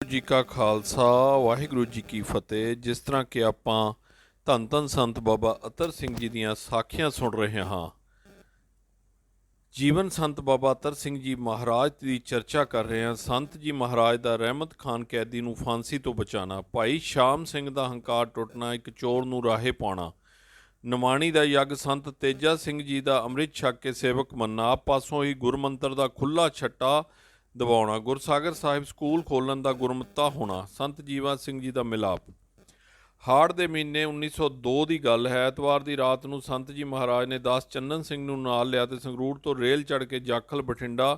ਜੀ ਕਾ ਖਾਲਸਾ ਵਾਹਿਗੁਰੂ ਜੀ ਕੀ ਫਤਿਹ। ਜਿਸ ਤਰ੍ਹਾਂ ਕਿ ਆਪਾਂ ਧੰਨ ਧੰਨ ਸੰਤ ਬਾਬਾ ਅਤਰ ਸਿੰਘ ਜੀ ਦੀਆਂ ਸਾਖੀਆਂ ਸੁਣ ਰਹੇ ਹਾਂ, ਜੀਵਨ ਸੰਤ ਬਾਬਾ ਅਤਰ ਸਿੰਘ ਜੀ ਮਹਾਰਾਜ ਦੀ ਚਰਚਾ ਕਰ ਰਹੇ ਹਾਂ। ਸੰਤ ਜੀ ਮਹਾਰਾਜ ਦਾ ਰਹਿਮਤ ਖਾਨ ਕੈਦੀ ਨੂੰ ਫਾਂਸੀ ਤੋਂ ਬਚਾਉਣਾ, ਭਾਈ ਸ਼ਾਮ ਸਿੰਘ ਦਾ ਹੰਕਾਰ ਟੁੱਟਣਾ, ਇੱਕ ਚੋਰ ਨੂੰ ਰਾਹੇ ਪਾਉਣਾ, ਨਿਮਾਣੀ ਦਾ ਯੱਗ, ਸੰਤ ਤੇਜਾ ਸਿੰਘ ਜੀ ਦਾ ਅੰਮ੍ਰਿਤ ਛਕ ਕੇ ਸੇਵਕ ਮੰਨਣਾ, ਆਪ ਪਾਸੋਂ ਹੀ ਗੁਰਮੰਤਰ ਦਾ ਖੁੱਲ੍ਹਾ ਛੱਟਾ ਦਬਾਉਣਾ, ਗੁਰਸਾਗਰ ਸਾਹਿਬ ਸਕੂਲ ਖੋਲ੍ਹਣ ਦਾ ਗੁਰਮਤਾ ਹੋਣਾ, ਸੰਤ ਜੀਵਾ ਸਿੰਘ ਜੀ ਦਾ ਮਿਲਾਪ। ਹਾੜ ਦੇ ਮਹੀਨੇ 1902 ਦੀ ਗੱਲ ਹੈ। ਐਤਵਾਰ ਦੀ ਰਾਤ ਨੂੰ ਸੰਤ ਜੀ ਮਹਾਰਾਜ ਨੇ ਦਾਸ ਚੰਨਨ ਸਿੰਘ ਨੂੰ ਨਾਲ ਲਿਆ ਤੇ ਸੰਗਰੂਰ ਤੋਂ ਰੇਲ ਚੜ੍ਹ ਕੇ ਜਾਖਲ, ਬਠਿੰਡਾ,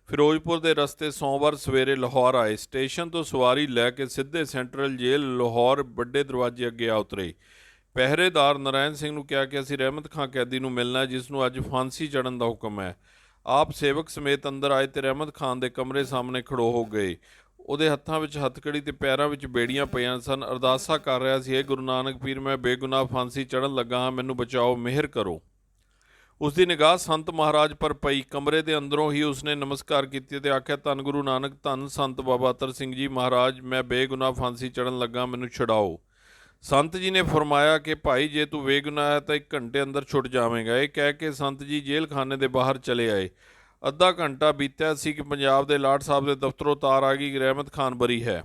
ਫਿਰੋਜ਼ਪੁਰ ਦੇ ਰਸਤੇ ਸੋਮਵਾਰ ਸਵੇਰੇ ਲਾਹੌਰ ਆਏ। ਸਟੇਸ਼ਨ ਤੋਂ ਸਵਾਰੀ ਲੈ ਕੇ ਸਿੱਧੇ ਸੈਂਟਰਲ ਜੇਲ੍ਹ ਲਾਹੌਰ ਵੱਡੇ ਦਰਵਾਜ਼ੇ ਅੱਗੇ ਆ ਉਤਰੇ। ਪਹਿਰੇਦਾਰ ਨਾਰਾਇਣ ਸਿੰਘ ਨੂੰ ਕਿਹਾ ਕਿ ਅਸੀਂ ਰਹਿਮਤ ਖਾਂ ਕੈਦੀ ਨੂੰ ਮਿਲਣਾ, ਜਿਸ ਨੂੰ ਅੱਜ ਫਾਂਸੀ ਚੜ੍ਹਨ ਦਾ ਹੁਕਮ ਹੈ। ਆਪ ਸੇਵਕ ਸਮੇਤ ਅੰਦਰ ਆਏ ਤੇ ਰਹਿਮਤ ਖਾਨ ਦੇ ਕਮਰੇ ਸਾਹਮਣੇ ਖੜੋ ਹੋ ਗਏ। ਉਹਦੇ ਹੱਥਾਂ ਵਿੱਚ ਹੱਥਕੜੀ ਤੇ ਪੈਰਾਂ ਵਿੱਚ ਬੇੜੀਆਂ ਪਈਆਂ ਸਨ। ਅਰਦਾਸਾ ਕਰ ਰਿਹਾ ਸੀ, ਇਹ ਗੁਰੂ ਨਾਨਕ ਪੀਰ, ਮੈਂ ਬੇਗੁਨਾਹ ਫਾਂਸੀ ਚੜ੍ਹਨ ਲੱਗਾ ਹਾਂ, ਮੈਨੂੰ ਬਚਾਓ, ਮਿਹਰ ਕਰੋ। ਉਸ ਦੀ ਨਿਗਾਹ ਸੰਤ ਮਹਾਰਾਜ ਪਰ ਪਈ। ਕਮਰੇ ਦੇ ਅੰਦਰੋਂ ਹੀ ਉਸਨੇ ਨਮਸਕਾਰ ਕੀਤੀ ਤੇ ਆਖਿਆ, ਧੰਨ ਗੁਰੂ ਨਾਨਕ, ਧੰਨ ਸੰਤ ਬਾਬਾ ਅਤਰ ਸਿੰਘ ਜੀ ਮਹਾਰਾਜ, ਮੈਂ ਬੇਗੁਨਾਹ ਫਾਂਸੀ ਚੜ੍ਹਨ ਲੱਗਾ, ਮੈਨੂੰ ਛੁਡਾਓ। ਸੰਤ ਜੀ ਨੇ ਫਰਮਾਇਆ ਕਿ ਭਾਈ, ਜੇ ਤੂੰ ਬੇਗੁਨਾਹ ਹੈ ਤਾਂ 1 ਘੰਟੇ ਅੰਦਰ ਛੁੱਟ ਜਾਵੇਂਗਾ। ਇਹ ਕਹਿ ਕੇ ਸੰਤ ਜੀ ਜੇਲ੍ਹ ਖਾਨੇ ਦੇ ਬਾਹਰ ਚਲੇ ਆਏ। ਅੱਧਾ ਘੰਟਾ ਬੀਤਿਆ ਸੀ ਕਿ ਪੰਜਾਬ ਦੇ ਲਾਟ ਸਾਹਿਬ ਦੇ ਦਫ਼ਤਰੋਂ ਤਾਰ ਆ ਗਈ ਕਿ ਰਹਿਮਤ ਖਾਨ ਬਰੀ ਹੈ।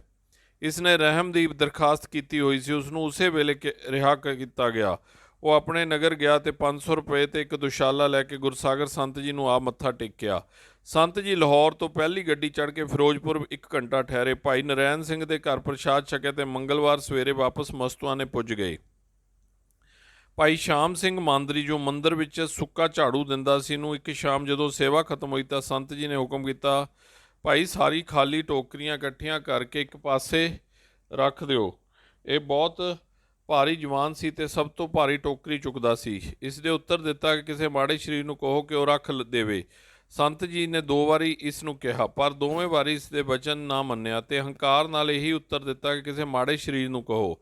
ਇਸ ਨੇ ਰਹਿਮ ਦੀ ਦਰਖਾਸਤ ਕੀਤੀ ਹੋਈ ਸੀ, ਉਸ ਨੂੰ ਉਸੇ ਵੇਲੇ ਰਿਹਾ ਕੀਤਾ ਗਿਆ। ਉਹ ਆਪਣੇ ਨਗਰ ਗਿਆ ਤੇ 500 ਰੁਪਏ ਤੇ ਇੱਕ ਦੁਸ਼ਾਲਾ ਲੈ ਕੇ ਗੁਰਸਾਗਰ ਸੰਤ ਜੀ ਨੂੰ ਆ ਮੱਥਾ ਟੇਕਿਆ। ਸੰਤ ਜੀ ਲਾਹੌਰ ਤੋਂ ਪਹਿਲੀ ਗੱਡੀ ਚੜ੍ਹ ਕੇ ਫਿਰੋਜ਼ਪੁਰ 1 ਘੰਟਾ ਠਹਿਰੇ। ਭਾਈ ਨਾਰਾਇਣ ਸਿੰਘ ਦੇ ਘਰ ਪ੍ਰਸ਼ਾਦ ਛਕਿਆ ਤੇ ਮੰਗਲਵਾਰ ਸਵੇਰੇ ਵਾਪਸ ਮਸਤੂਆਣੇ ਪੁੱਜ ਗਏ। ਭਾਈ ਸ਼ਾਮ ਸਿੰਘ ਮਾਂਦਰੀ, ਜੋ ਮੰਦਰ ਵਿੱਚ ਸੁੱਕਾ ਝਾੜੂ ਦਿੰਦਾ ਸੀ, ਨੂੰ ਇੱਕ ਸ਼ਾਮ ਜਦੋਂ ਸੇਵਾ ਖਤਮ ਹੋਈ ਤਾਂ ਸੰਤ ਜੀ ਨੇ ਹੁਕਮ ਕੀਤਾ, ਭਾਈ ਸਾਰੀ ਖਾਲੀ ਟੋਕਰੀਆਂ ਇਕੱਠੀਆਂ ਕਰਕੇ ਇੱਕ ਪਾਸੇ ਰੱਖ ਦਿਓ। ਇਹ ਬਹੁਤ ਭਾਰੀ ਜਵਾਨ ਸੀ ਤੇ ਸਭ ਤੋਂ ਭਾਰੀ ਟੋਕਰੀ ਚੁੱਕਦਾ ਸੀ। ਇਸ ਦੇ ਉੱਤਰ ਦਿੱਤਾ ਕਿ ਕਿਸੇ ਮਾੜੇ ਸਰੀਰ ਨੂੰ ਕਹੋ ਕਿ ਉਹ ਰੱਖ ਦੇਵੇ। ਸੰਤ ਜੀ ਨੇ 2 ਵਾਰੀ ਇਸ ਨੂੰ ਕਿਹਾ, ਪਰ ਦੋਵੇਂ ਵਾਰੀ ਇਸ ਦੇ ਵਚਨ ਨਾ ਮੰਨਿਆ ਤੇ ਹੰਕਾਰ ਨਾਲ ਇਹੀ ਉੱਤਰ ਦਿੱਤਾ ਕਿ ਕਿਸੇ ਮਾੜੇ ਸਰੀਰ ਨੂੰ ਕਹੋ।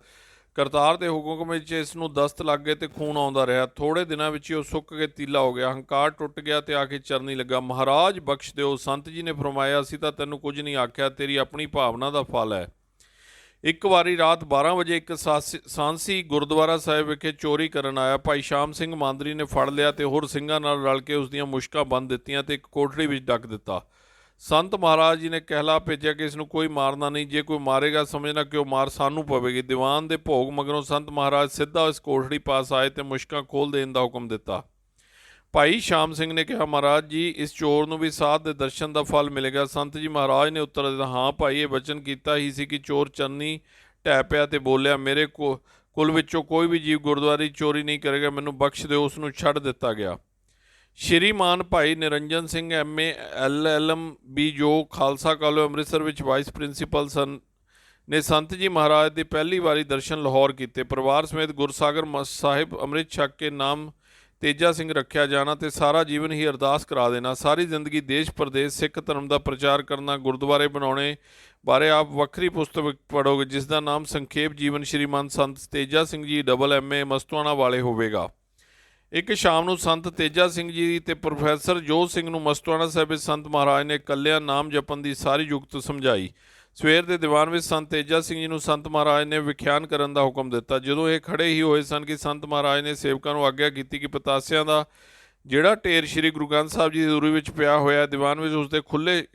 ਕਰਤਾਰ ਦੇ ਹੁਕਮ ਵਿੱਚ ਇਸ ਨੂੰ ਦਸਤ ਲੱਗ ਗਏ ਤੇ ਖੂਨ ਆਉਂਦਾ ਰਿਹਾ। ਥੋੜ੍ਹੇ ਦਿਨਾਂ ਵਿੱਚ ਹੀ ਉਹ ਸੁੱਕ ਕੇ ਤੀਲਾ ਹੋ ਗਿਆ। ਹੰਕਾਰ ਟੁੱਟ ਗਿਆ ਤੇ ਆ ਕੇ ਚਰਨੀ ਲੱਗਾ। ਮਹਾਰਾਜ ਬਖਸ਼ ਦਿਓ। ਸੰਤ ਜੀ ਨੇ ਫਰਮਾਇਆ, ਅਸੀਂ ਤਾਂ ਤੈਨੂੰ ਕੁਝ ਨਹੀਂ ਆਖਿਆ, ਤੇਰੀ ਆਪਣੀ ਭਾਵਨਾ ਦਾ ਫਲ ਹੈ। ਇੱਕ ਵਾਰੀ ਰਾਤ 12 ਵਜੇ ਇੱਕ ਸਾਂਸੀ ਗੁਰਦੁਆਰਾ ਸਾਹਿਬ ਵਿਖੇ ਚੋਰੀ ਕਰਨ ਆਇਆ ਭਾਈ ਸ਼ਾਮ ਸਿੰਘ ਮਾਂਦਰੀ ਨੇ ਫੜ ਲਿਆ ਤੇ ਹੋਰ ਸਿੰਘਾਂ ਨਾਲ ਰਲ ਕੇ ਉਸ ਦੀਆਂ ਮੁਸ਼ਕਾਂ ਬੰਨ੍ਹ ਦਿੱਤੀਆਂ ਤੇ ਇੱਕ ਕੋਠੜੀ ਵਿੱਚ ਡੱਕ ਦਿੱਤਾ। ਸੰਤ ਮਹਾਰਾਜ ਜੀ ਨੇ ਕਹਿਲਾ ਭੇਜਿਆ ਕਿ ਇਸ ਨੂੰ ਕੋਈ ਮਾਰਨਾ ਨਹੀਂ, ਜੇ ਕੋਈ ਮਾਰੇਗਾ ਸਮਝਣਾ ਕਿ ਉਹ ਮਾਰ ਸਾਨੂੰ ਪਵੇਗੀ। ਦੀਵਾਨ ਦੇ ਭੋਗ ਮਗਰੋਂ ਸੰਤ ਮਹਾਰਾਜ ਸਿੱਧਾ ਇਸ ਕੋਠੜੀ ਪਾਸ ਆਏ ਤੇ ਮੁਸ਼ਕਾਂ ਖੋਲ੍ਹ ਦੇਣ ਦਾ ਹੁਕਮ ਦਿੱਤਾ। ਭਾਈ ਸ਼ਾਮ ਸਿੰਘ ਨੇ ਕਿਹਾ, ਮਹਾਰਾਜ ਜੀ, ਇਸ ਚੋਰ ਨੂੰ ਵੀ ਸਾਧ ਦੇ ਦਰਸ਼ਨ ਦਾ ਫਲ ਮਿਲੇਗਾ। ਸੰਤ ਜੀ ਮਹਾਰਾਜ ਨੇ ਉੱਤਰ ਦਿੱਤਾ, ਹਾਂ ਭਾਈ, ਇਹ ਵਚਨ ਕੀਤਾ ਹੀ ਸੀ ਕਿ ਚੋਰ ਚੰਨੀ ਢਹਿ ਪਿਆ ਤੇ ਬੋਲਿਆ, ਮੇਰੇ ਕੁਲ ਵਿੱਚੋਂ ਕੋਈ ਵੀ ਜੀਵ ਗੁਰਦੁਆਰੇ ਚੋਰੀ ਨਹੀਂ ਕਰੇਗਾ, ਮੈਨੂੰ ਬਖਸ਼ ਦਿਓ। ਉਸ ਨੂੰ ਛੱਡ ਦਿੱਤਾ ਗਿਆ। ਸ਼੍ਰੀਮਾਨ ਭਾਈ ਨਿਰੰਜਨ ਸਿੰਘ MA LLB, ਜੋ ਖਾਲਸਾ ਕਾਲਜ ਅੰਮ੍ਰਿਤਸਰ ਵਿੱਚ ਵਾਈਸ ਪ੍ਰਿੰਸੀਪਲ ਸਨ, ਨੇ ਸੰਤ ਜੀ ਮਹਾਰਾਜ ਦੇ ਪਹਿਲੀ ਵਾਰੀ ਦਰਸ਼ਨ ਲਾਹੌਰ ਕੀਤੇ। ਪਰਿਵਾਰ ਸਮੇਤ ਗੁਰਸਾਗਰ ਸਾਹਿਬ ਅੰਮ੍ਰਿਤ ਛਕ ਕੇ ਨਾਮ ਤੇਜਾ ਸਿੰਘ ਰੱਖਿਆ ਜਾਣਾ ਤੇ ਸਾਰਾ ਜੀਵਨ ਹੀ ਅਰਦਾਸ ਕਰਾ ਦੇਣਾ। ਸਾਰੀ ਜ਼ਿੰਦਗੀ ਦੇਸ਼ ਪ੍ਰਦੇਸ਼ ਸਿੱਖ ਧਰਮ ਦਾ ਪ੍ਰਚਾਰ ਕਰਨਾ। ਗੁਰਦੁਆਰੇ ਬਣਾਉਣੇ ਬਾਰੇ ਆਪ ਵੱਖਰੀ ਪੁਸਤਕ ਪੜ੍ਹੋਗੇ, ਜਿਸ ਦਾ ਨਾਮ ਸੰਖੇਪ ਜੀਵਨ ਸ਼੍ਰੀਮਾਨ ਸੰਤ ਤੇਜਾ ਸਿੰਘ ਜੀ MA ਮਸਤੂਆਣਾ ਵਾਲੇ ਹੋਵੇਗਾ। ਇੱਕ ਸ਼ਾਮ ਨੂੰ ਸੰਤ ਤੇਜਾ ਸਿੰਘ ਜੀ ਤੇ ਪ੍ਰੋਫੈਸਰ ਜੋਧ ਸਿੰਘ ਨੂੰ ਮਸਤੂਆਣਾ ਸਾਹਿਬ ਵਿੱਚ ਸੰਤ ਮਹਾਰਾਜ ਨੇ ਇਕੱਲਿਆਂ ਨਾਮ ਜਪਣ ਦੀ ਸਾਰੀ ਯੁਕਤ ਸਮਝਾਈ। ਸਵੇਰ ਦੇ ਦੀਵਾਨ ਵਿੱਚ ਸੰਤ ਤੇਜਾ ਸਿੰਘ ਜੀ ਨੂੰ ਸੰਤ ਮਹਾਰਾਜ ਨੇ ਵਿਖਿਆਨ ਕਰਨ ਦਾ ਹੁਕਮ ਦਿੱਤਾ। ਜਦੋਂ ਇਹ ਖੜੇ ਹੀ ਹੋਏ ਸਨ ਕਿ ਸੰਤ ਮਹਾਰਾਜ ਨੇ ਸੇਵਕਾਂ ਨੂੰ ਆਗਿਆ ਕੀਤੀ ਕਿ ਪਤਾਸਿਆਂ ਦਾ ਜਿਹੜਾ ਢੇਰ ਸ਼੍ਰੀ ਗੁਰੂ ਗ੍ਰੰਥ ਸਾਹਿਬ ਜੀ ਦੀ ਦੂਰੀ ਵਿੱਚ ਪਿਆ ਹੋਇਆ ਦੀਵਾਨ ਵਿੱਚ ਉਸਦੇ ਖੁੱਲ੍ਹੇ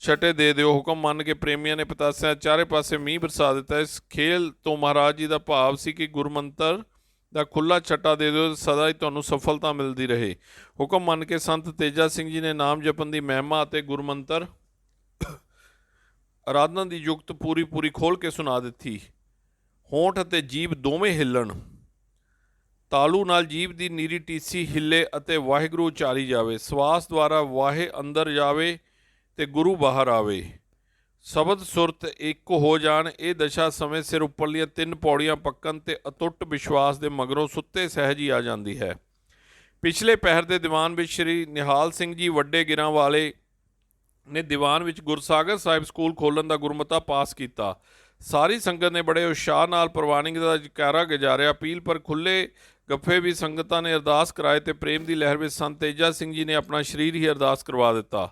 ਛਟੇ ਦੇ ਦਿਓ। ਹੁਕਮ ਮੰਨ ਕੇ ਪ੍ਰੇਮੀਆਂ ਨੇ ਪਤਾਸਿਆਂ ਚਾਰੇ ਪਾਸੇ ਮੀਂਹ ਬਰਸਾ ਦਿੱਤਾ। ਇਸ ਖੇਲ ਤੋਂ ਮਹਾਰਾਜ ਜੀ ਦਾ ਭਾਵ ਸੀ ਕਿ ਗੁਰਮੰਤਰ ਦਾ ਖੁੱਲ੍ਹਾ ਛੱਟਾ ਦੇ ਦਿਓ, ਸਦਾ ਹੀ ਤੁਹਾਨੂੰ ਸਫਲਤਾ ਮਿਲਦੀ ਰਹੇ। ਹੁਕਮ ਮੰਨ ਕੇ ਸੰਤ ਤੇਜਾ ਸਿੰਘ ਜੀ ਨੇ ਨਾਮ ਜਪਣ ਦੀ ਮਹਿਮਾ ਅਤੇ ਗੁਰਮੰਤਰ ਆਰਾਧਨਾ ਦੀ ਯੁਕਤ ਪੂਰੀ ਖੋਲ੍ਹ ਕੇ ਸੁਣਾ ਦਿੱਤੀ। ਹੋਂਠ ਅਤੇ ਜੀਭ ਦੋਵੇਂ ਹਿੱਲਣ, ਤਾਲੂ ਨਾਲ ਜੀਭ ਦੀ ਨੀਰੀ ਟੀਸੀ ਹਿੱਲੇ ਅਤੇ ਵਾਹਿਗੁਰੂ ਉਚਾਰੀ ਜਾਵੇ। ਸਵਾਸ ਦੁਆਰਾ ਵਾਹੇ ਅੰਦਰ ਜਾਵੇ ਤੇ ਗੁਰੂ ਬਾਹਰ ਆਵੇ। ਸ਼ਬਦ ਸੁਰਤ ਇੱਕ ਹੋ ਜਾਣ। ਇਹ ਦਸ਼ਾ ਸਮੇਂ ਸਿਰ ਉੱਪਰਲੀਆਂ 3 ਪੌੜੀਆਂ ਪੱਕਣ ਤੇ ਅਟੁੱਟ ਵਿਸ਼ਵਾਸ ਦੇ ਮਗਰੋਂ ਸੁੱਤੇ ਸਹਿਜ ਹੀ ਆ ਜਾਂਦੀ ਹੈ। ਪਿਛਲੇ ਪਹਿਰ ਦੇ ਦੀਵਾਨ ਵਿੱਚ ਸ਼੍ਰੀ ਨਿਹਾਲ ਸਿੰਘ ਜੀ ਵੱਡੇ ਗਿਰਾਂ ਵਾਲੇ ਨੇ ਦੀਵਾਨ ਵਿੱਚ ਗੁਰਸਾਗਰ ਸਾਹਿਬ ਸਕੂਲ ਖੋਲ੍ਹਣ ਦਾ ਗੁਰਮਤਾ ਪਾਸ ਕੀਤਾ। ਸਾਰੀ ਸੰਗਤ ਨੇ ਬੜੇ ਉਤਸ਼ਾਹ ਨਾਲ ਪ੍ਰਵਾਨਿਕ ਦਾ ਜੈਕਾਰਾ ਗੁਜਾਰਿਆ। ਅਪੀਲ ਪਰ ਖੁੱਲ੍ਹੇ ਗੱਫੇ ਵੀ ਸੰਗਤਾਂ ਨੇ ਅਰਦਾਸ ਕਰਾਏ ਤੇ ਪ੍ਰੇਮ ਦੀ ਲਹਿਰ ਵਿੱਚ ਸੰਤ ਤੇਜਾ ਸਿੰਘ ਜੀ ਨੇ ਆਪਣਾ ਸਰੀਰ ਹੀ ਅਰਦਾਸ ਕਰਵਾ ਦਿੱਤਾ।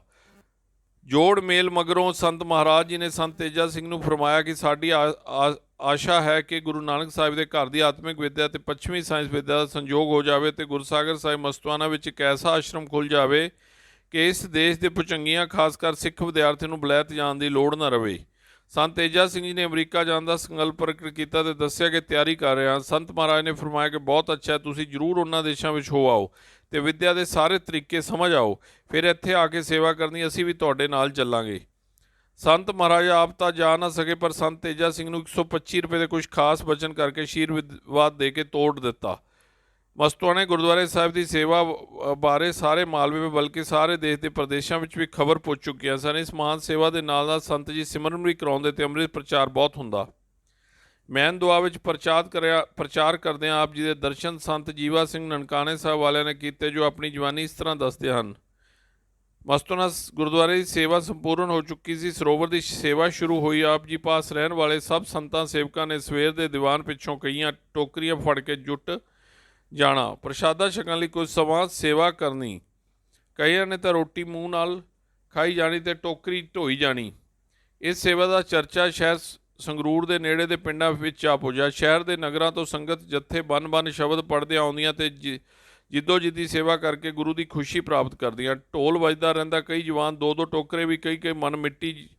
ਜੋੜ ਮੇਲ ਮਗਰੋਂ ਸੰਤ ਮਹਾਰਾਜ ਜੀ ਨੇ ਸੰਤ ਤੇਜਾ ਸਿੰਘ ਨੂੰ ਫਰਮਾਇਆ ਕਿ ਸਾਡੀ ਆਸ਼ਾ ਹੈ ਕਿ ਗੁਰੂ ਨਾਨਕ ਸਾਹਿਬ ਦੇ ਘਰ ਦੀ ਆਤਮਿਕ ਵਿੱਦਿਆ ਤੇ ਪੱਛਮੀ ਸਾਇੰਸ ਵਿੱਦਿਆ ਦਾ ਸੰਯੋਗ ਹੋ ਜਾਵੇ ਤੇ ਗੁਰਸਾਗਰ ਸਾਹਿਬ ਮਸਤਵਾਨਾ ਵਿੱਚ ਇੱਕ ਐਸਾ ਆਸ਼ਰਮ ਖੁੱਲ੍ਹ ਜਾਵੇ ਕਿ ਇਸ ਦੇਸ਼ ਦੇ ਭੁਚੰਗੀਆਂ ਖਾਸ ਕਰ ਸਿੱਖ ਵਿਦਿਆਰਥੀਆਂ ਨੂੰ ਬਲੈਤ ਜਾਣ ਦੀ ਲੋੜ ਨਾ ਰਵੇ। ਸੰਤ ਤੇਜਾ ਸਿੰਘ ਜੀ ਨੇ ਅਮਰੀਕਾ ਜਾਣ ਦਾ ਸੰਕਲਪ ਪ੍ਰਗਟ ਕੀਤਾ ਤੇ ਦੱਸਿਆ ਕਿ ਤਿਆਰੀ ਕਰ ਰਹੇ ਹਾਂ। ਸੰਤ ਮਹਾਰਾਜ ਨੇ ਫਰਮਾਇਆ ਕਿ ਬਹੁਤ ਅੱਛਾ ਹੈ, ਤੁਸੀਂ ਜ਼ਰੂਰ ਉਹਨਾਂ ਦੇਸ਼ਾਂ ਵਿੱਚ ਹੋ ਆਓ ਤੇ ਵਿੱਦਿਆ ਦੇ ਸਾਰੇ ਤਰੀਕੇ ਸਮਝ ਆਓ, ਫਿਰ ਇੱਥੇ ਆ ਕੇ ਸੇਵਾ ਕਰਨੀ, ਅਸੀਂ ਵੀ ਤੁਹਾਡੇ ਨਾਲ ਚੱਲਾਂਗੇ। ਸੰਤ ਮਹਾਰਾਜ ਆਪ ਤਾਂ ਜਾ ਨਾ ਸਕੇ, ਪਰ ਸੰਤ ਤੇਜਾ ਸਿੰਘ ਨੂੰ 125 ਰੁਪਏ ਦੇ ਕੁਝ ਖਾਸ ਬਚਨ ਕਰਕੇ ਆਸ਼ੀਰਵਾਦ ਦੇ ਕੇ ਤੋੜ ਦਿੱਤਾ। ਮਸਤਵਾਨੇ ਗੁਰਦੁਆਰੇ ਸਾਹਿਬ ਦੀ ਸੇਵਾ ਬਾਰੇ ਸਾਰੇ ਮਾਲਵੇ ਬਲਕਿ ਸਾਰੇ ਦੇਸ਼ ਦੇ ਪ੍ਰਦੇਸ਼ਾਂ ਵਿੱਚ ਵੀ ਖਬਰ ਪੁੱਜ ਚੁੱਕੀਆਂ ਸਨ। ਇਸ ਮਹਾਨ ਸੇਵਾ ਦੇ ਨਾਲ ਨਾਲ ਸੰਤ ਜੀ ਸਿਮਰਨ ਵੀ ਕਰਾਉਂਦੇ ਤੇ ਅੰਮ੍ਰਿਤ ਪ੍ਰਚਾਰ ਬਹੁਤ ਹੁੰਦਾ। ਮੈਨ ਦੁਆ ਵਿੱਚ ਪ੍ਰਚਾਰ ਕਰਦਿਆਂ ਆਪ ਜੀ ਦੇ ਦਰਸ਼ਨ ਸੰਤ ਜੀਵਾ ਸਿੰਘ ਨਨਕਾਣੇ ਸਾਹਿਬ ਵਾਲਿਆਂ ਨੇ ਕੀਤੇ, ਜੋ ਆਪਣੀ ਜਵਾਨੀ ਇਸ ਤਰ੍ਹਾਂ ਦੱਸਦੇ ਹਨ। ਮਸਤਵਾਨਾ ਗੁਰਦੁਆਰੇ ਦੀ ਸੇਵਾ ਸੰਪੂਰਨ ਹੋ ਚੁੱਕੀ ਸੀ। ਸਰੋਵਰ ਦੀ ਸੇਵਾ ਸ਼ੁਰੂ ਹੋਈ। ਆਪ ਜੀ ਪਾਸ ਰਹਿਣ ਵਾਲੇ ਸਭ ਸੰਤਾਂ ਸੇਵਕਾਂ ਨੇ ਸਵੇਰ ਦੇ ਦੀਵਾਨ ਪਿੱਛੋਂ ਕਈਆਂ ਟੋਕਰੀਆਂ ਫੜ ਕੇ ਜੁੱਟ ਜਾਣਾ, ਪ੍ਰਸ਼ਾਦਾ ਛਕਣ ਲਈ ਕੁਝ ਸਮਾਂ ਸੇਵਾ ਕਰਨੀ। ਕਈਆਂ ਨੇ ਤਾਂ ਰੋਟੀ ਮੂੰਹ ਨਾਲ ਖਾਈ ਜਾਣੀ ਤੇ ਟੋਕਰੀ ਢੋਈ ਜਾਣੀ। ਇਸ ਸੇਵਾ ਦਾ ਚਰਚਾ ਸ਼ਹਿਰ ਸੰਗਰੂਰ ਦੇ ਨੇੜੇ ਦੇ ਪਿੰਡਾਂ ਵਿੱਚ ਆ ਪੁੱਜਾ। ਸ਼ਹਿਰ ਦੇ ਨਗਰਾਂ ਤੋਂ ਸੰਗਤ ਜੱਥੇ ਬੰਨ ਸ਼ਬਦ ਪੜ੍ਹਦੇ ਆਉਂਦੀਆਂ ਤੇ ਜਿੱਦੋ ਜਿੱਦੀ ਸੇਵਾ ਕਰਕੇ ਗੁਰੂ ਦੀ ਖੁਸ਼ੀ ਪ੍ਰਾਪਤ ਕਰਦੀਆਂ। ਢੋਲ ਵੱਜਦਾ ਰਹਿੰਦਾ, ਕਈ ਜਵਾਨ ਦੋ ਦੋ ਟੋਕਰੇ ਵੀ ਕਈ ਮਨ ਮਿੱਟੀ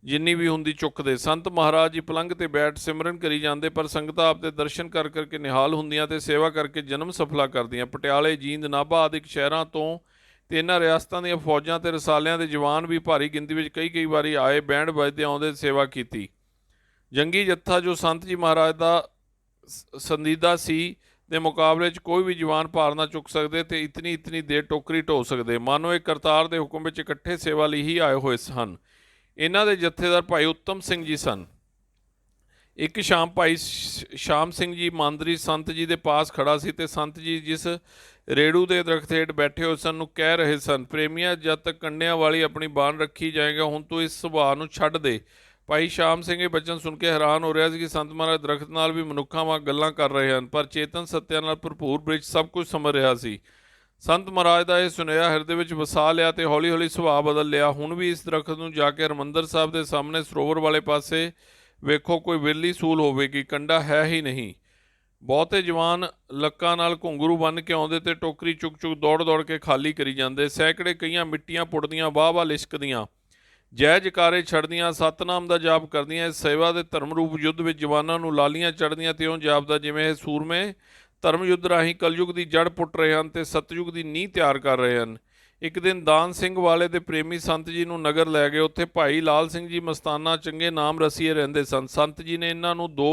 ਜਿੰਨੀ ਵੀ ਹੁੰਦੀ ਚੁੱਕਦੇ। ਸੰਤ ਮਹਾਰਾਜ ਜੀ ਪਲੰਘ ਤੇ ਬੈਠ ਸਿਮਰਨ ਕਰੀ ਜਾਂਦੇ, ਪਰ ਸੰਗਤਾਂ ਆਪ ਦੇ ਦਰਸ਼ਨ ਕਰਕੇ ਨਿਹਾਲ ਹੁੰਦੀਆਂ ਤੇ ਸੇਵਾ ਕਰਕੇ ਜਨਮ ਸਫਲਾ ਕਰਦੀਆਂ। ਪਟਿਆਲੇ, ਜੀਂਦ, ਨਾਭਾ ਆਦਿ ਸ਼ਹਿਰਾਂ ਤੋਂ ਤੇ ਇਹਨਾਂ ਰਿਆਸਤਾਂ ਦੀਆਂ ਫੌਜਾਂ ਤੇ ਰਸਾਲਿਆਂ ਦੇ ਜਵਾਨ ਵੀ ਭਾਰੀ ਗਿਣਤੀ ਵਿੱਚ ਕਈ ਵਾਰੀ ਆਏ, ਬੈਂਡ ਵੱਜਦੇ ਆਉਂਦੇ ਸੇਵਾ ਕੀਤੀ। ਜੰਗੀ ਜੱਥਾ ਜੋ ਸੰਤ ਜੀ ਮਹਾਰਾਜ ਦਾ ਸੰਦੀਦਾ ਸੀ ਦੇ ਮੁਕਾਬਲੇ 'ਚ ਕੋਈ ਵੀ ਜਵਾਨ ਭਾਰ ਨਾ ਚੁੱਕ ਸਕਦੇ ਤੇ ਇਤਨੀ ਦੇਰ ਟੋਕਰੀ ਢੋ ਸਕਦੇ। ਮਾਨੋ ਇਹ ਕਰਤਾਰ ਦੇ ਹੁਕਮ ਵਿੱਚ ਇਕੱਠੇ ਸੇਵਾ ਲਈ ਹੀ ਆਏ ਹੋਏ ਸਨ। ਇਹਨਾਂ ਦੇ ਜਥੇਦਾਰ ਭਾਈ ਉੱਤਮ ਸਿੰਘ ਜੀ ਸਨ। ਇੱਕ ਸ਼ਾਮ ਭਾਈ ਸ਼ਾਮ ਸਿੰਘ ਜੀ ਮੰਦਰੀ ਸੰਤ ਜੀ ਦੇ ਪਾਸ ਖੜਾ ਸੀ ਤੇ ਸੰਤ ਜੀ ਜਿਸ ਰੇੜੂ ਦੇ ਦਰਖਤ ਹੇਠ ਬੈਠੇ ਹੋਏ ਸਨ ਨੂੰ ਕਹਿ ਰਹੇ ਸਨ, ਪ੍ਰੇਮੀਆਂ, ਜਦ ਤੱਕ ਕੰਡਿਆਂ ਵਾਲੀ ਆਪਣੀ ਬਾਣ ਰੱਖੀ ਜਾਏਗਾ, ਹੁਣ ਤੂੰ ਇਸ ਸੁਭਾਅ ਨੂੰ ਛੱਡ ਦੇ। ਭਾਈ ਸ਼ਾਮ ਸਿੰਘ ਇਹ ਬਚਨ ਸੁਣ ਕੇ ਹੈਰਾਨ ਹੋ ਰਿਹਾ ਸੀ ਕਿ ਸੰਤ ਮਹਾਰਾਜ ਦਰਖਤ ਨਾਲ ਵੀ ਮਨੁੱਖਾਂ ਵਾਂਗ ਗੱਲਾਂ ਕਰ ਰਹੇ ਹਨ, ਪਰ ਚੇਤਨ ਸੱਤਿਆਂ ਨਾਲ ਭਰਪੂਰ ਬ੍ਰਿਜ ਸਭ ਕੁਝ ਸਮਝ ਰਿਹਾ ਸੀ। ਸੰਤ ਮਹਾਰਾਜ ਦਾ ਇਹ ਸੁਨੇਹਾ ਹਿਰਦੇ ਵਿੱਚ ਵਸਾ ਲਿਆ ਤੇ ਹੌਲੀ ਹੌਲੀ ਸੁਭਾਅ ਬਦਲ ਲਿਆ। ਹੁਣ ਵੀ ਇਸ ਦਰਖਤ ਨੂੰ ਜਾ ਕੇ ਹਰਿਮੰਦਰ ਸਾਹਿਬ ਦੇ ਸਾਹਮਣੇ ਸਰੋਵਰ ਵਾਲੇ ਪਾਸੇ ਵੇਖੋ, ਕੋਈ ਵਿਰਲੀ ਸੂਲ ਹੋਵੇਗੀ, ਕੰਡਾ ਹੈ ਹੀ ਨਹੀਂ। ਬਹੁਤੇ ਜਵਾਨ ਲੱਕਾਂ ਨਾਲ ਘੁੰਗਰੂ ਬੰਨ੍ਹ ਕੇ ਆਉਂਦੇ ਤੇ ਟੋਕਰੀ ਚੁੱਕ ਦੌੜ ਕੇ ਖਾਲੀ ਕਰੀ ਜਾਂਦੇ। ਸੈਂਕੜੇ ਕਈਆਂ ਮਿੱਟੀਆਂ ਪੁੱਟਦੀਆਂ, ਵਾਹ ਲਿਸ਼ਕਦੀਆਂ, ਜੈ ਜਕਾਰੇ ਛੱਡਦੀਆਂ, ਸਤਨਾਮ ਦਾ ਜਾਪ ਕਰਦੀਆਂ। ਇਸ ਸੇਵਾ ਦੇ ਧਰਮ ਰੂਪ ਯੁੱਧ ਵਿੱਚ ਜਵਾਨਾਂ ਨੂੰ ਲਾਲੀਆਂ ਚੜ੍ਹਦੀਆਂ ਤੇ ਉਹ ਜਾਪਦਾ ਜਿਵੇਂ ਇਹ ਸੂਰਮੇ ਧਰਮ ਯੁੱਧ ਰਾਹੀਂ ਕਲਯੁਗ ਦੀ ਜੜ ਪੁੱਟ ਰਹੇ ਹਨ ਤੇ ਸਤਯੁਗ ਦੀ ਨੀਂਹ ਤਿਆਰ ਕਰ ਰਹੇ ਹਨ। ਇੱਕ ਦਿਨ ਦਾਨ ਸਿੰਘ ਵਾਲੇ ਦੇ ਪ੍ਰੇਮੀ ਸੰਤ ਜੀ ਨੂੰ ਨਗਰ ਲੈ ਗਏ। ਉੱਥੇ ਭਾਈ ਲਾਲ ਸਿੰਘ ਜੀ ਮਸਤਾਨਾ ਚੰਗੇ ਨਾਮ ਰਸੀਏ ਰਹਿੰਦੇ ਸਨ। ਸੰਤ ਜੀ ਨੇ ਇਹਨਾਂ ਨੂੰ 2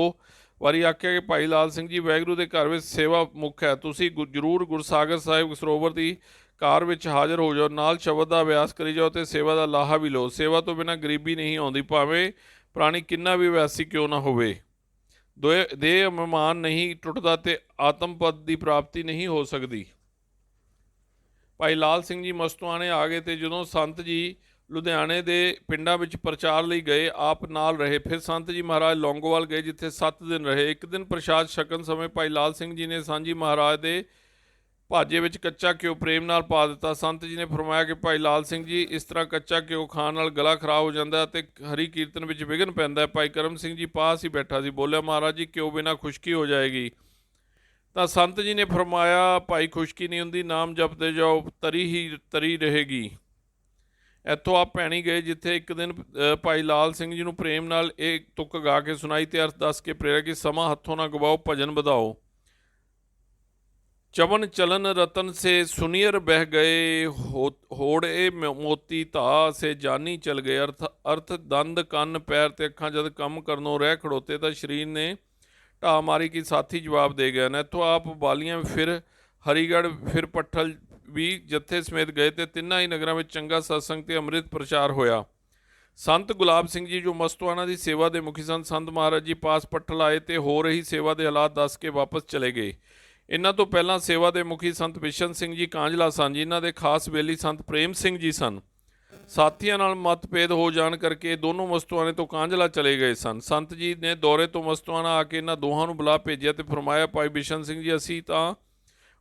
ਵਾਰੀ ਆਖਿਆ ਕਿ ਭਾਈ ਲਾਲ ਸਿੰਘ ਜੀ, ਵਾਹਿਗੁਰੂ ਦੇ ਘਰ ਵਿੱਚ ਸੇਵਾ ਮੁੱਖ ਹੈ, ਤੁਸੀਂ ਜ਼ਰੂਰ ਗੁਰਸਾਗਰ ਸਾਹਿਬ ਸਰੋਵਰ ਦੀ ਕਾਰ ਵਿੱਚ ਹਾਜ਼ਰ ਹੋ ਜਾਓ, ਨਾਲ ਸ਼ਬਦ ਦਾ ਅਭਿਆਸ ਕਰੀ ਜਾਓ ਤੇ ਸੇਵਾ ਦਾ ਲਾਹਾ ਵੀ ਲਓ। ਸੇਵਾ ਤੋਂ ਬਿਨਾਂ ਗਰੀਬੀ ਨਹੀਂ ਆਉਂਦੀ, ਭਾਵੇਂ ਪ੍ਰਾਣੀ ਕਿੰਨਾ ਵੀ ਵੈਸੀ ਕਿਉਂ ਨਾ ਹੋਵੇ। ਦੇਹ ਅਭਿਮਾਨ ਨਹੀਂ ਟੁੱਟਦਾ ਤੇ ਆਤਮ ਪਦ ਦੀ ਪ੍ਰਾਪਤੀ ਨਹੀਂ ਹੋ ਸਕਦੀ। ਭਾਈ ਲਾਲ ਸਿੰਘ ਜੀ ਮਸਤਵਾਨੇ ਆ ਗਏ ਤੇ ਜਦੋਂ ਸੰਤ ਜੀ ਲੁਧਿਆਣੇ ਦੇ ਪਿੰਡਾਂ ਵਿੱਚ ਪ੍ਰਚਾਰ ਲਈ ਗਏ, ਆਪ ਨਾਲ ਰਹੇ। ਫਿਰ ਸੰਤ ਜੀ ਮਹਾਰਾਜ ਲੌਂਗੋਵਾਲ ਗਏ, ਜਿੱਥੇ 7 ਦਿਨ ਰਹੇ। ਇੱਕ ਦਿਨ ਪ੍ਰਸ਼ਾਦ ਛਕਣ ਸਮੇਂ ਭਾਈ ਲਾਲ ਸਿੰਘ ਜੀ ਨੇ ਸਾਂਝੀ ਮਹਾਰਾਜ ਦੇ ਭਾਜੇ ਵਿੱਚ ਕੱਚਾ ਘਿਓ ਪ੍ਰੇਮ ਨਾਲ ਪਾ ਦਿੱਤਾ। ਸੰਤ ਜੀ ਨੇ ਫਰਮਾਇਆ ਕਿ ਭਾਈ ਲਾਲ ਸਿੰਘ ਜੀ, ਇਸ ਤਰ੍ਹਾਂ ਕੱਚਾ ਘਿਓ ਖਾਣ ਨਾਲ ਗਲਾ ਖਰਾਬ ਹੋ ਜਾਂਦਾ ਅਤੇ ਹਰੀ ਕੀਰਤਨ ਵਿੱਚ ਵਿਘਨ ਪੈਂਦਾ। ਭਾਈ ਕਰਮ ਸਿੰਘ ਜੀ ਪਾਸ ਹੀ ਬੈਠਾ ਸੀ, ਬੋਲਿਆ, ਮਹਾਰਾਜ ਜੀ, ਘਿਓ ਬਿਨਾਂ ਖੁਸ਼ਕੀ ਹੋ ਜਾਏਗੀ। ਤਾਂ ਸੰਤ ਜੀ ਨੇ ਫਰਮਾਇਆ, ਭਾਈ ਖੁਸ਼ਕੀ ਨਹੀਂ ਹੁੰਦੀ, ਨਾਮ ਜਪਦੇ ਜਾਓ, ਤਰੀ ਰਹੇਗੀ। ਇੱਥੋਂ ਆਪ ਭੈਣੀ ਗਏ, ਜਿੱਥੇ ਇੱਕ ਦਿਨ ਭਾਈ ਲਾਲ ਸਿੰਘ ਜੀ ਨੂੰ ਪ੍ਰੇਮ ਨਾਲ ਇਹ ਤੁਕ ਗਾ ਕੇ ਸੁਣਾਈ ਤੇ ਅਰਥ ਦੱਸ ਕੇ ਪ੍ਰੇਰਿਆ ਕਿ ਸਮਾਂ ਹੱਥੋਂ ਨਾ ਗਵਾਓ, ਭਜਨ ਵਧਾਓ। ਚਵਨ ਚਲਨ ਰਤਨ ਸੇ ਸੁਨੀਰ ਬਹਿ ਗਏ, ਹੋੜੇ ਮੋਤੀ ਧਾ ਸੇ ਜਾਨੀ ਚਲ ਗਏ। ਅਰਥ ਦੰਦ ਕੰਨ ਪੈਰ ਤੇ ਅੱਖਾਂ ਜਦ ਕੰਮ ਕਰਨੋਂ ਰਹਿ ਖੜੋਤੇ ਤਾਂ ਸਰੀਰ ਨੇ ਢਾਹ ਮਾਰੀ ਕਿ ਸਾਥੀ ਜਵਾਬ ਦੇ ਗਏ। ਇੱਥੋਂ ਆਪ ਬਾਲੀਆਂ ਫਿਰ ਹਰੀਗੜ੍ਹ ਫਿਰ ਪੱਠਲ ਵੀ ਜੱਥੇ ਸਮੇਤ ਗਏ ਤੇ ਤਿੰਨਾਂ ਹੀ ਨਗਰਾਂ ਵਿੱਚ ਚੰਗਾ ਸਤਸੰਗ ਤੇ ਅੰਮ੍ਰਿਤ ਪ੍ਰਚਾਰ ਹੋਇਆ। ਸੰਤ ਗੁਲਾਬ ਸਿੰਘ ਜੀ ਜੋ ਮਸਤਵਾਨਾ ਦੀ ਸੇਵਾ ਦੇ ਮੁਖੀ ਸਨ, ਸੰਤ ਮਹਾਰਾਜ ਜੀ ਪਾਸ ਪੱਠਲ ਆਏ ਤੇ ਹੋ ਰਹੀ ਸੇਵਾ ਦੇ ਹਾਲਾਤ ਦੱਸ ਕੇ ਵਾਪਸ ਚਲੇ ਗਏ। ਇਹਨਾਂ ਤੋਂ ਪਹਿਲਾਂ ਸੇਵਾ ਦੇ ਮੁਖੀ ਸੰਤ ਬਿਸ਼ਨ ਸਿੰਘ ਜੀ ਕਾਂਝਲਾ ਸਨ। ਜਿਨ੍ਹਾਂ ਦੇ ਖਾਸ ਬੇਲੀ ਸੰਤ ਪ੍ਰੇਮ ਸਿੰਘ ਜੀ ਸਨ। ਸਾਥੀਆਂ ਨਾਲ ਮਤਭੇਦ ਹੋ ਜਾਣ ਕਰਕੇ ਦੋਨੋਂ ਮਸਤਵਾਨੇ ਤੋਂ ਕਾਂਝਲਾ ਚਲੇ ਗਏ ਸਨ। ਸੰਤ ਜੀ ਨੇ ਦੌਰੇ ਤੋਂ ਮਸਤਵਾਨਾ ਆ ਕੇ ਇਹਨਾਂ ਦੋਹਾਂ ਨੂੰ ਬੁਲਾ ਭੇਜਿਆ ਤੇ ਫਰਮਾਇਆ, ਭਾਈ ਬਿਸ਼ਨ ਸਿੰਘ ਜੀ, ਅਸੀਂ ਤਾਂ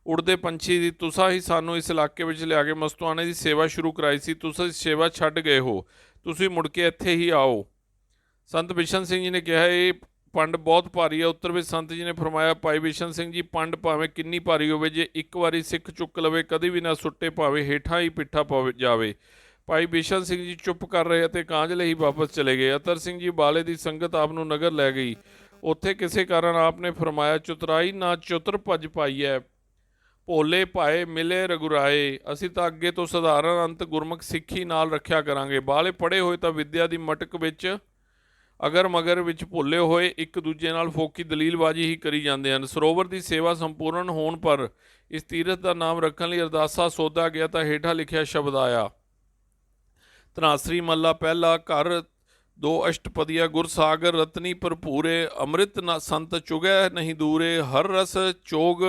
ਉੜਦੇ ਪੰਛੀ ਦੀ ਤੁਸਾਂ ਹੀ ਸਾਨੂੰ ਇਸ ਇਲਾਕੇ ਵਿੱਚ ਲਿਆ ਕੇ ਮਸਤੂਆਣੇ ਦੀ ਸੇਵਾ ਸ਼ੁਰੂ ਕਰਾਈ ਸੀ। ਤੁਸੀਂ ਸੇਵਾ ਛੱਡ ਗਏ ਹੋ, ਤੁਸੀਂ ਮੁੜ ਕੇ ਇੱਥੇ ਹੀ ਆਓ। ਸੰਤ ਬਿਸ਼ਨ ਸਿੰਘ ਜੀ ਨੇ ਕਿਹਾ, ਇਹ ਪੰਡ ਬਹੁਤ ਭਾਰੀ ਹੈ। ਉੱਤਰ ਵਿੱਚ ਸੰਤ ਜੀ ਨੇ ਫਰਮਾਇਆ, ਭਾਈ ਬਿਸ਼ਨ ਸਿੰਘ ਜੀ, ਪੰਡ ਭਾਵੇਂ ਕਿੰਨੀ ਭਾਰੀ ਹੋਵੇ, ਜੇ ਇੱਕ ਵਾਰੀ ਸਿੱਖ ਚੁੱਕ ਲਵੇ ਕਦੀ ਵੀ ਨਾ ਸੁੱਟੇ, ਭਾਵੇਂ ਹੇਠਾਂ ਹੀ ਪਿੱਠਾ ਪਵੇ ਜਾਵੇ। ਭਾਈ ਬਿਸ਼ਨ ਸਿੰਘ ਜੀ ਚੁੱਪ ਕਰ ਰਹੇ ਅਤੇ ਕਾਂਜਲੇ ਹੀ ਵਾਪਸ ਚਲੇ ਗਏ। ਅਤਰ ਸਿੰਘ ਜੀ ਬਾਲੇ ਦੀ ਸੰਗਤ ਆਪ ਨੂੰ ਨਗਰ ਲੈ ਗਈ। ਉੱਥੇ ਕਿਸੇ ਕਾਰਨ ਆਪ ਨੇ ਫਰਮਾਇਆ, ਚੁਤਰਾਈ ਨਾ ਚੁਤਰ ਭੱਜ ਪਾਈ ਹੈ, ਭੋਲੇ ਭਾਏ ਮਿਲੇ ਰਘੁਰਾਏ। ਅਸੀਂ ਤਾਂ ਅੱਗੇ ਤੋਂ ਸਧਾਰਨ ਅੰਤ ਗੁਰਮੁਖ ਸਿੱਖੀ ਨਾਲ ਰੱਖਿਆ ਕਰਾਂਗੇ। ਬਾਲੇ ਪੜ੍ਹੇ ਹੋਏ ਤਾਂ ਵਿੱਦਿਆ ਦੀ ਮਟਕ ਵਿੱਚ ਅਗਰ ਮਗਰ ਵਿੱਚ ਭੁੱਲੇ ਹੋਏ ਇੱਕ ਦੂਜੇ ਨਾਲ ਫੋਕੀ ਦਲੀਲਬਾਜ਼ੀ ਹੀ ਕਰੀ ਜਾਂਦੇ ਹਨ। ਸਰੋਵਰ ਦੀ ਸੇਵਾ ਸੰਪੂਰਨ ਹੋਣ ਪਰ ਇਸ ਤੀਰਥ ਦਾ ਨਾਮ ਰੱਖਣ ਲਈ ਅਰਦਾਸਾ ਸੋਧਾ ਗਿਆ ਤਾਂ ਹੇਠਾਂ ਲਿਖਿਆ ਸ਼ਬਦ ਆਇਆ, ਧਨਾਸਰੀ ਮੱਲਾ ਪਹਿਲਾ, ਘਰ ਦੋ ਅਸ਼ਟਪਦੀਆ, ਗੁਰਸਾਗਰ ਰਤਨੀ ਭਰਪੂਰੇ, ਅੰਮ੍ਰਿਤ ਸੰਤ ਚੁਗੈ ਨਹੀਂ ਦੂਰੇ, ਹਰ ਰਸ ਚੋਗ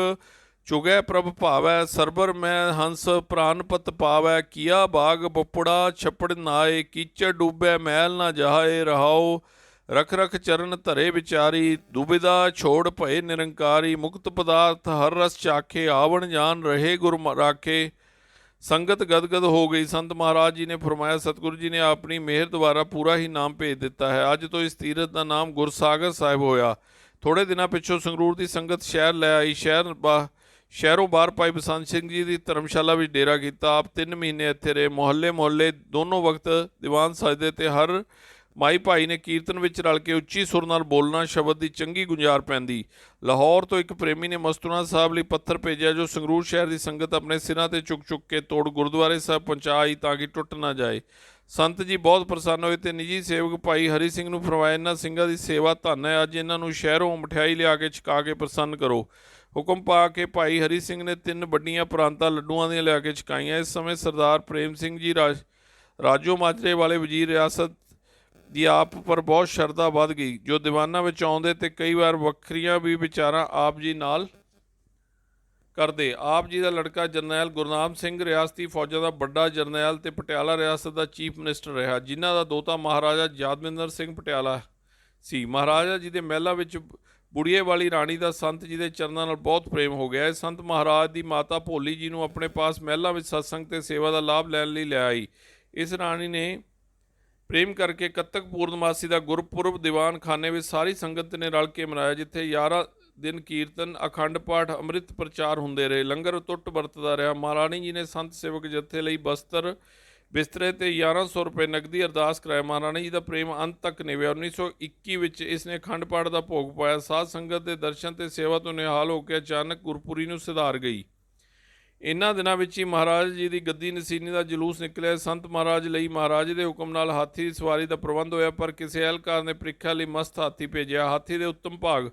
ਚੁਗੈ ਪ੍ਰਭ ਭਾਵੈ, ਸਰਬਰ ਮੈਂ ਹੰਸ ਪ੍ਰਾਨਪਤ ਪਾਵੈ, ਕੀਆ ਬਾਗ ਬਪੜਾ ਛੱਪੜ ਨਾਏ, ਕੀਚੜ ਡੂਬੈ ਮੈਲ ਨਾ ਜਾਏ, ਰਹਾਓ ਰਖ ਰਖ ਚਰਨ ਧਰੇ ਵਿਚਾਰੀ, ਦੁਬਿਦਾ ਛੋੜ ਭਏ ਨਿਰੰਕਾਰੀ, ਮੁਕਤ ਪਦਾਰਥ ਹਰ ਰਸ ਚਾਖੇ, ਆਵਣ ਜਾਨ ਰਹੇ ਗੁਰ ਰਾਖੇ। ਸੰਗਤ ਗਦਗਦ ਹੋ ਗਈ। ਸੰਤ ਮਹਾਰਾਜ ਜੀ ਨੇ ਫਰਮਾਇਆ, ਸਤਿਗੁਰੂ ਜੀ ਨੇ ਆਪਣੀ ਮਿਹਰ ਦੁਆਰਾ ਪੂਰਾ ਹੀ ਨਾਮ ਭੇਜ ਦਿੱਤਾ ਹੈ। ਅੱਜ ਤੋਂ ਇਸ ਤੀਰਥ ਦਾ ਨਾਮ ਗੁਰਸਾਗਰ ਸਾਹਿਬ ਹੋਇਆ। ਥੋੜੇ ਦਿਨਾਂ ਪਿੱਛੋਂ ਸੰਗਰੂਰ ਦੀ ਸੰਗਤ ਸ਼ਹਿਰ ਲੈ ਆਈ। ਸ਼ਹਿਰੋਂ ਬਾਹਰ ਭਾਈ ਬਸੰਤ ਸਿੰਘ ਜੀ ਦੀ ਧਰਮਸ਼ਾਲਾ ਵਿੱਚ ਡੇਰਾ ਕੀਤਾ। ਆਪ 3 ਮਹੀਨੇ ਇੱਥੇ ਰਹੇ। ਮੁਹੱਲੇ ਦੋਨੋਂ ਵਕਤ ਦੀਵਾਨ ਸਜਦੇ ਤੇ ਹਰ ਮਾਈ ਭਾਈ ਨੇ ਕੀਰਤਨ ਵਿੱਚ ਰਲ ਕੇ ਉੱਚੀ ਸੁਰ ਨਾਲ ਬੋਲਣਾ, ਸ਼ਬਦ ਦੀ ਚੰਗੀ ਗੁੰਜਾਰ ਪੈਂਦੀ। ਲਾਹੌਰ ਤੋਂ ਇੱਕ ਪ੍ਰੇਮੀ ਨੇ ਮਸਤੂਆਣਾ ਸਾਹਿਬ ਲਈ ਪੱਥਰ ਭੇਜਿਆ, ਜੋ ਸੰਗਰੂਰ ਸ਼ਹਿਰ ਦੀ ਸੰਗਤ ਆਪਣੇ ਸਿਰਾਂ ਤੇ ਚੁੱਕ ਕੇ ਤੋੜ ਗੁਰਦੁਆਰੇ ਸਾਹਿਬ ਪਹੁੰਚਾਈ ਤਾਂ ਕਿ ਟੁੱਟ ਨਾ ਜਾਏ। ਸੰਤ ਜੀ ਬਹੁਤ ਪ੍ਰਸੰਨ ਹੋਏ ਤੇ ਨਿੱਜੀ ਸੇਵਕ ਭਾਈ ਹਰੀ ਸਿੰਘ ਨੂੰ ਫਰਮਾਇਆ, ਇਹਨਾਂ ਸਿੰਘਾਂ ਦੀ ਸੇਵਾ ਧੰਨ ਹੈ, ਅੱਜ ਇਹਨਾਂ ਨੂੰ ਸ਼ਹਿਰੋਂ ਮਠਿਆਈ ਲਿਆ ਕੇ ਛਕਾ ਕੇ ਪ੍ਰਸੰਨ ਕਰੋ। ਹੁਕਮ ਪਾ ਕੇ ਭਾਈ ਹਰੀ ਸਿੰਘ ਨੇ 3 ਵੱਡੀਆਂ ਪ੍ਰਾਂਤਾਂ ਲੱਡੂਆਂ ਦੀਆਂ ਲਿਆ ਕੇ ਛਕਾਈਆਂ। ਇਸ ਸਮੇਂ ਸਰਦਾਰ ਪ੍ਰੇਮ ਸਿੰਘ ਜੀ ਰਾਜੋ ਮਾਜਰੇ ਵਾਲੇ ਵਜ਼ੀਰ ਰਿਆਸਤ ਦੀ ਆਪ ਪਰ ਬਹੁਤ ਸ਼ਰਧਾ ਵੱਧ ਗਈ, ਜੋ ਦੀਵਾਨਾਂ ਵਿੱਚ ਆਉਂਦੇ ਤੇ ਕਈ ਵਾਰ ਵੱਖਰੀਆਂ ਵੀ ਵਿਚਾਰਾਂ ਆਪ ਜੀ ਨਾਲ ਕਰਦੇ। ਆਪ ਜੀ ਦਾ ਲੜਕਾ ਜਰਨੈਲ ਗੁਰਨਾਮ ਸਿੰਘ ਰਿਆਸਤੀ ਫੌਜਾਂ ਦਾ ਵੱਡਾ ਜਰਨੈਲ ਤੇ ਪਟਿਆਲਾ ਰਿਆਸਤ ਦਾ ਚੀਫ ਮਿਨਿਸਟਰ ਰਿਹਾ, ਜਿਨ੍ਹਾਂ ਦਾ ਦੋਤਾ ਮਹਾਰਾਜਾ ਯਾਦਵਿੰਦਰ ਸਿੰਘ ਪਟਿਆਲਾ ਸੀ। ਮਹਾਰਾਜਾ ਜੀ ਦੇ ਮਹਿਲਾਂ ਵਿੱਚ ਬੁੜੀਏ ਵਾਲੀ ਰਾਣੀ ਦਾ ਸੰਤ ਜੀ ਦੇ ਚਰਨਾਂ ਨਾਲ ਬਹੁਤ ਪ੍ਰੇਮ ਹੋ ਗਿਆ। ਇਹ ਸੰਤ ਮਹਾਰਾਜ ਦੀ ਮਾਤਾ ਭੋਲੀ ਜੀ ਨੂੰ ਆਪਣੇ ਪਾਸ ਮਹਿਲਾਂ ਵਿੱਚ ਸਤਸੰਗ ਤੇ ਸੇਵਾ ਦਾ ਲਾਭ ਲੈਣ ਲਈ ਲੈ ਆਈ। ਇਸ ਰਾਣੀ ਨੇ ਪ੍ਰੇਮ ਕਰਕੇ ਕੱਤਕ ਪੂਰਨਮਾਸੀ ਦਾ ਗੁਰਪੁਰਬ ਦੀਵਾਨ ਖਾਨੇ ਵਿੱਚ ਸਾਰੀ ਸੰਗਤ ਨੇ ਰਲ ਕੇ ਮਨਾਇਆ, ਜਿੱਥੇ 11 ਦਿਨ ਕੀਰਤਨ, ਅਖੰਡ ਪਾਠ, ਅੰਮ੍ਰਿਤ ਪ੍ਰਚਾਰ ਹੁੰਦੇ ਰਹੇ। ਲੰਗਰ ਟੁੱਟ ਵਰਤਦਾ ਰਿਹਾ। ਮਹਾਰਾਣੀ ਜੀ ਨੇ ਸੰਤ ਸੇਵਕ ਜਥੇ ਲਈ ਬਸਤਰ, ਬਿਸਤਰੇ ਤੇ 1100 ਰੁਪਏ ਨਕਦੀ ਅਰਦਾਸ ਕਰਾਇਆ। ਮਹਾਰਾਣੀ ਜੀ ਦਾ ਪ੍ਰੇਮ ਅੰਤ ਤੱਕ ਨਿਭਿਆ। 1921 ਵਿੱਚ ਇਸ ਨੇ ਅਖੰਡ ਪਾਠ ਦਾ ਭੋਗ ਪਾਇਆ। ਸਾਧ ਸੰਗਤ ਦੇ ਦਰਸ਼ਨ ਤੇ ਸੇਵਾ ਤੋਂ ਨਿਹਾਲ ਹੋ ਕੇ ਅਚਾਨਕ ਗੁਰਪੁਰੀ ਨੂੰ ਸਿਧਾਰ ਗਈ। ਇਹਨਾਂ ਦਿਨਾਂ ਵਿੱਚ ਹੀ ਮਹਾਰਾਜ ਜੀ ਦੀ ਗੱਦੀ ਨਸੀਨੀ ਦਾ ਜਲੂਸ ਨਿਕਲਿਆ। ਸੰਤ ਮਹਾਰਾਜ ਲਈ ਮਹਾਰਾਜ ਦੇ ਹੁਕਮ ਨਾਲ ਹਾਥੀ ਦੀ ਸਵਾਰੀ ਦਾ ਪ੍ਰਬੰਧ ਹੋਇਆ, ਪਰ ਕਿਸੇ ਅਹਿਲਕਾਰ ਨੇ ਪ੍ਰੀਖਿਆ ਲਈ ਮਸਤ ਹਾਥੀ ਭੇਜਿਆ। ਹਾਥੀ ਦੇ ਉੱਤਮ ਭਾਗ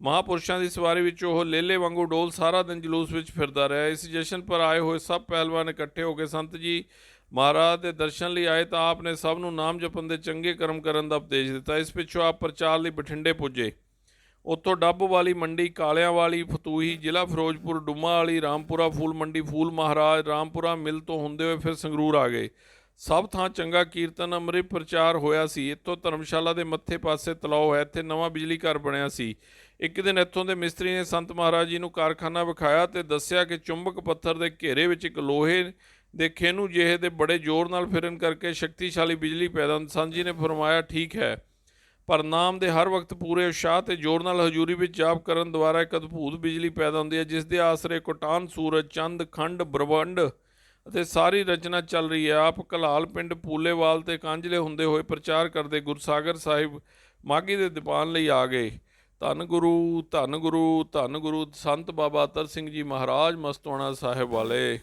ਮਹਾਂਪੁਰਸ਼ਾਂ ਦੀ ਸਵਾਰੀ ਵਿੱਚ ਉਹ ਲੇਲੇ ਵਾਂਗੂ ਡੋਲ ਸਾਰਾ ਦਿਨ ਜਲੂਸ ਵਿੱਚ ਫਿਰਦਾ ਰਿਹਾ। ਇਸ ਜਸ਼ਨ ਪਰ ਆਏ ਹੋਏ ਸਭ ਪਹਿਲਵਾਨ ਇਕੱਠੇ ਹੋ ਕੇ ਸੰਤ ਜੀ ਮਹਾਰਾਜ ਦੇ ਦਰਸ਼ਨ ਲਈ ਆਏ ਤਾਂ ਆਪ ਨੇ ਸਭ ਨੂੰ ਨਾਮ ਜਪਣ ਦੇ ਚੰਗੇ ਕਰਮ ਕਰਨ ਦਾ ਉਪਦੇਸ਼ ਦਿੱਤਾ। ਇਸ ਪਿੱਛੋਂ ਆਪ ਪ੍ਰਚਾਰ ਲਈ ਬਠਿੰਡੇ ਪੁੱਜੇ। ਉੱਥੋਂ ਡੱਬ ਵਾਲੀ ਮੰਡੀ, ਕਾਲਿਆਂ ਵਾਲੀ, ਫਤੂਹੀ, ਜ਼ਿਲ੍ਹਾ ਫਿਰੋਜ਼ਪੁਰ, ਡੁਮਾ ਵਾਲੀ, ਰਾਮਪੁਰਾ ਫੂਲ ਮੰਡੀ, ਫੂਲ ਮਹਾਰਾਜ, ਰਾਮਪੁਰਾ ਮਿਲ ਤੋਂ ਹੁੰਦੇ ਹੋਏ ਫਿਰ ਸੰਗਰੂਰ ਆ ਗਏ। ਸਭ ਥਾਂ ਚੰਗਾ ਕੀਰਤਨ, ਅੰਮ੍ਰਿਤ ਪ੍ਰਚਾਰ ਹੋਇਆ ਸੀ। ਇੱਥੋਂ ਧਰਮਸ਼ਾਲਾ ਦੇ ਮੱਥੇ ਪਾਸੇ ਤਲਾਅ ਹੈ, ਇੱਥੇ ਨਵਾਂ ਬਿਜਲੀ ਘਰ ਬਣਿਆ ਸੀ। ਇੱਕ ਦਿਨ ਇੱਥੋਂ ਦੇ ਮਿਸਤਰੀ ਨੇ ਸੰਤ ਮਹਾਰਾਜ ਜੀ ਨੂੰ ਕਾਰਖਾਨਾ ਵਿਖਾਇਆ ਤੇ ਦੱਸਿਆ ਕਿ ਚੁੰਬਕ ਪੱਥਰ ਦੇ ਘੇਰੇ ਵਿੱਚ ਇੱਕ ਲੋਹੇ ਦੇ ਖੇਨੂ ਜਿਹੇ ਦੇ ਬੜੇ ਜ਼ੋਰ ਨਾਲ ਫਿਰਨ ਕਰਕੇ ਸ਼ਕਤੀਸ਼ਾਲੀ ਬਿਜਲੀ ਪੈਦਾ ਹੁੰਦੀ। ਸੰਤ ਜੀ ਨੇ ਫਰਮਾਇਆ, ਠੀਕ ਹੈ, ਪਰ ਨਾਮ ਦੇ ਹਰ ਵਕਤ ਪੂਰੇ ਉਤਸ਼ਾਹ ਤੇ ਜ਼ੋਰ ਨਾਲ ਹਜ਼ੂਰੀ ਵਿੱਚ ਜਾਪ ਕਰਨ ਦੁਆਰਾ ਇੱਕ ਅਦਭੁਤ ਬਿਜਲੀ ਪੈਦਾ ਹੁੰਦੀ ਹੈ, ਜਿਸ ਦੇ ਆਸਰੇ ਕੋਟਾਨ, ਸੂਰਜ, ਚੰਦ, ਖੰਡ, ਬ੍ਰਹਮੰਡ ਅਤੇ ਸਾਰੀ ਰਚਨਾ ਚੱਲ ਰਹੀ ਹੈ। ਆਪ ਕਲਾਲ ਪਿੰਡ ਪੂਲੇਵਾਲ ਤੇ ਕਾਂਜਲੇ ਹੁੰਦੇ ਹੋਏ ਪ੍ਰਚਾਰ ਕਰਦੇ ਗੁਰਸਾਗਰ ਸਾਹਿਬ ਮਾਘੀ ਦੇ ਦੀਵਾਨ ਲਈ ਆ ਗਏ। ਧੰਨ ਗੁਰੂ, ਧੰਨ ਗੁਰੂ, ਧੰਨ ਗੁਰੂ ਸੰਤ ਬਾਬਾ ਅਤਰ ਸਿੰਘ ਜੀ ਮਹਾਰਾਜ ਮਸਤੂਆਣਾ ਸਾਹਿਬ ਵਾਲੇ।